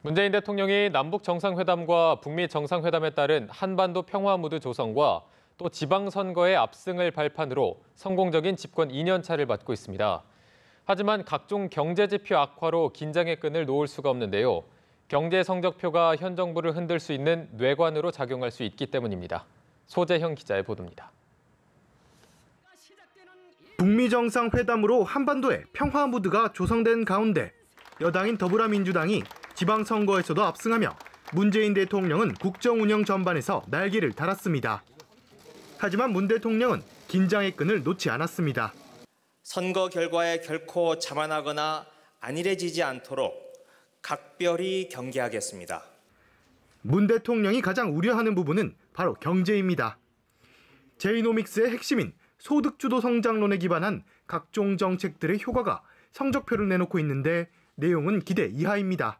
문재인 대통령이 남북 정상회담과 북미 정상회담에 따른 한반도 평화 무드 조성과 또 지방선거의 압승을 발판으로 성공적인 집권 2년 차를 맞고 있습니다. 하지만 각종 경제 지표 악화로 긴장의 끈을 놓을 수가 없는데요. 경제 성적표가 현 정부를 흔들 수 있는 뇌관으로 작용할 수 있기 때문입니다. 소재형 기자의 보도입니다. 북미 정상회담으로 한반도에 평화 무드가 조성된 가운데 여당인 더불어민주당이 지방선거에서도 압승하며 문재인 대통령은 국정 운영 전반에서 날개를 달았습니다. 하지만 문 대통령은 긴장의 끈을 놓지 않았습니다. 선거 결과에 결코 자만하거나 안일해지지 않도록 각별히 경계하겠습니다. 문 대통령이 가장 우려하는 부분은 바로 경제입니다. 제이노믹스의 핵심인 소득주도 성장론에 기반한 각종 정책들의 효과가 성적표를 내놓고 있는데 내용은 기대 이하입니다.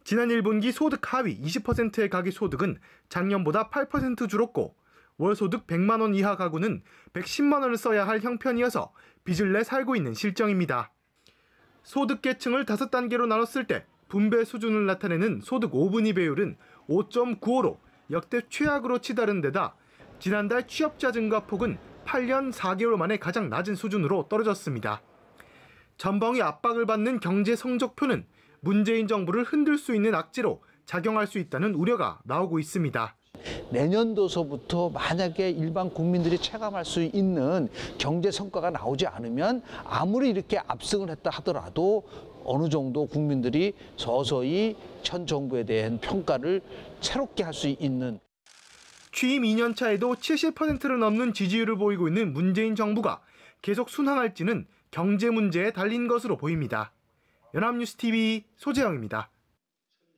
지난 1분기 소득 하위 20%의 가계 소득은 작년보다 8% 줄었고 월소득 100만 원 이하 가구는 110만 원을 써야 할 형편이어서 빚을 내 살고 있는 실정입니다. 소득계층을 5단계로 나눴을 때 분배 수준을 나타내는 소득 5분위 배율은 5.95로 역대 최악으로 치달은 데다 지난달 취업자 증가폭은 8년 4개월 만에 가장 낮은 수준으로 떨어졌습니다. 전방위 압박을 받는 경제 성적표는 문재인 정부를 흔들 수 있는 악재로 작용할 수 있다는 우려가 나오고 있습니다. 내년도서부터 만약에 일반 국민들이 체감할 수 있는 경제 성과가 나오지 않으면 아무리 이렇게 압승을 했다 하더라도 어느 정도 국민들이 서서히 현 정부에 대한 평가를 새롭게 할 수 있는. 취임 2년 차에도 70%를 넘는 지지율을 보이고 있는 문재인 정부가 계속 순항할지는 경제 문제에 달린 것으로 보입니다. 연합뉴스TV 소재영입니다.